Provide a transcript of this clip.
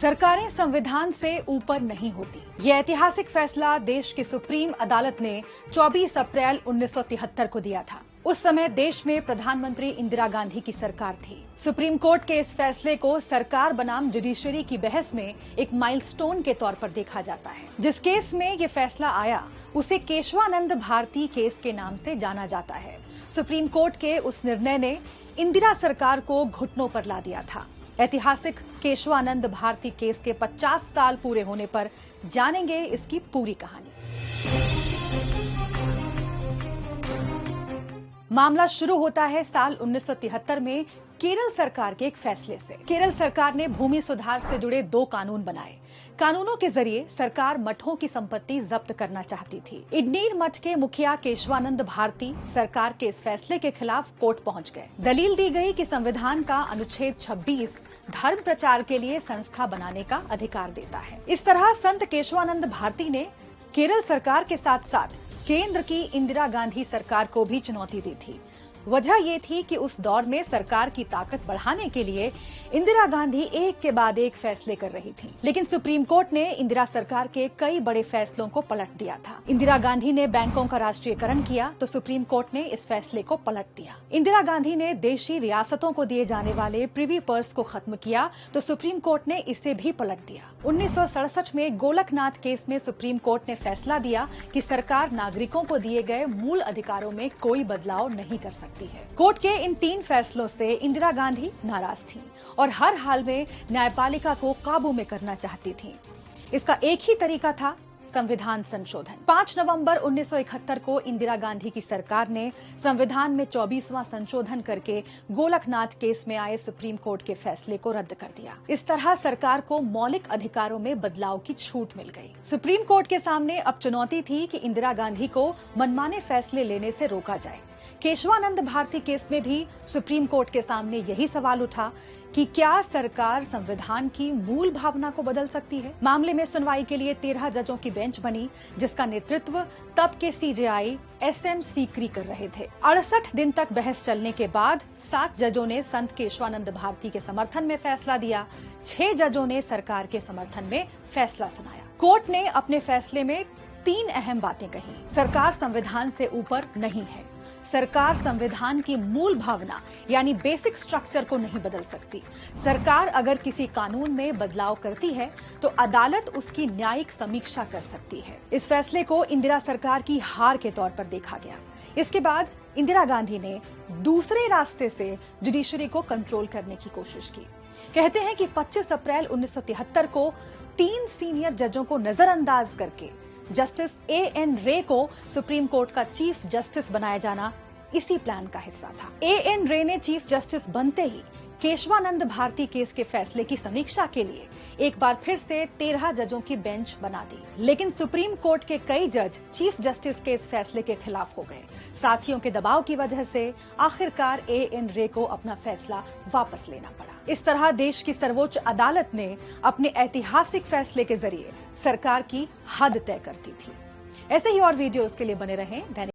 सरकारें संविधान से ऊपर नहीं होती। ये ऐतिहासिक फैसला देश की सुप्रीम अदालत ने 24 अप्रैल 1973 को दिया था। उस समय देश में प्रधानमंत्री इंदिरा गांधी की सरकार थी। सुप्रीम कोर्ट के इस फैसले को सरकार बनाम जुडिशरी की बहस में एक माइलस्टोन के तौर पर देखा जाता है। जिस केस में ये फैसला आया उसे केशवानंद भारती केस के नाम से जाना जाता है। सुप्रीम कोर्ट के उस निर्णय ने इंदिरा सरकार को घुटनों पर ला दिया था। ऐतिहासिक केशवानंद भारती केस के 50 साल पूरे होने पर जानेंगे इसकी पूरी कहानी। मामला शुरू होता है साल 1973 में केरल सरकार के एक फैसले से। केरल सरकार ने भूमि सुधार से जुड़े 2 कानून बनाए। कानूनों के जरिए सरकार मठों की संपत्ति जब्त करना चाहती थी। इडनीर मठ के मुखिया केशवानंद भारती सरकार के इस फैसले के खिलाफ कोर्ट पहुंच गए। दलील दी गई कि संविधान का अनुच्छेद 26 धर्म प्रचार के लिए संस्था बनाने का अधिकार देता है। इस तरह संत केशवानंद भारती ने केरल सरकार के साथ साथ केंद्र की इंदिरा गांधी सरकार को भी चुनौती दी थी। वजह ये थी कि उस दौर में सरकार की ताकत बढ़ाने के लिए इंदिरा गांधी एक के बाद एक फैसले कर रही थी। लेकिन सुप्रीम कोर्ट ने इंदिरा सरकार के कई बड़े फैसलों को पलट दिया था। इंदिरा गांधी ने बैंकों का राष्ट्रीयकरण किया तो सुप्रीम कोर्ट ने इस फैसले को पलट दिया। इंदिरा गांधी ने देशी रियासतों को दिए जाने वाले प्रिवी पर्स को खत्म किया तो सुप्रीम कोर्ट ने इसे भी पलट दिया। 1967 में गोलकनाथ केस में सुप्रीम कोर्ट ने फैसला दिया कि सरकार नागरिकों को दिए गए मूल अधिकारों में कोई बदलाव नहीं कर सकती है। कोर्ट के इन 3 फैसलों से इंदिरा गांधी नाराज थीं और हर हाल में न्यायपालिका को काबू में करना चाहती थीं। इसका एक ही तरीका था, संविधान संशोधन। 5 नवंबर 1971 को इंदिरा गांधी की सरकार ने संविधान में 24वां संशोधन करके गोलकनाथ केस में आए सुप्रीम कोर्ट के फैसले को रद्द कर दिया। इस तरह सरकार को मौलिक अधिकारों में बदलाव की छूट मिल गई। सुप्रीम कोर्ट के सामने अब चुनौती थी कि इंदिरा गांधी को मनमाने फैसले लेने से रोका जाए। केशवानंद भारती केस में भी सुप्रीम कोर्ट के सामने यही सवाल उठा कि क्या सरकार संविधान की मूल भावना को बदल सकती है। मामले में सुनवाई के लिए 13 जजों की बेंच बनी, जिसका नेतृत्व तब के सीजेआई SM सीकरी कर रहे थे। 68 दिन तक बहस चलने के बाद 7 जजों ने संत केशवानंद भारती के समर्थन में फैसला दिया। 6 जजों ने सरकार के समर्थन में फैसला सुनाया। कोर्ट ने अपने फैसले में 3 अहम बातें कही। सरकार संविधान से ऊपर नहीं है। सरकार संविधान की मूल भावना यानी बेसिक स्ट्रक्चर को नहीं बदल सकती। सरकार अगर किसी कानून में बदलाव करती है तो अदालत उसकी न्यायिक समीक्षा कर सकती है। इस फैसले को इंदिरा सरकार की हार के तौर पर देखा गया। इसके बाद इंदिरा गांधी ने दूसरे रास्ते से जुडिशरी को कंट्रोल करने की कोशिश की। कहते हैं कि 25 अप्रैल 1973 को 3 सीनियर जजों को नजरअंदाज करके जस्टिस A.N. रे को सुप्रीम कोर्ट का चीफ जस्टिस बनाया जाना इसी प्लान का हिस्सा था। A.N. रे ने चीफ जस्टिस बनते ही केशवानंद भारती केस के फैसले की समीक्षा के लिए एक बार फिर से 13 जजों की बेंच बना दी। लेकिन सुप्रीम कोर्ट के कई जज चीफ जस्टिस के इस फैसले के खिलाफ हो गए। साथियों के दबाव की वजह से आखिरकार A.N. रे को अपना फैसला वापस लेना पड़ा। इस तरह देश की सर्वोच्च अदालत ने अपने ऐतिहासिक फैसले के जरिए सरकार की हद तय कर दी थी। ऐसे ही और वीडियोस के लिए बने रहें दैनिक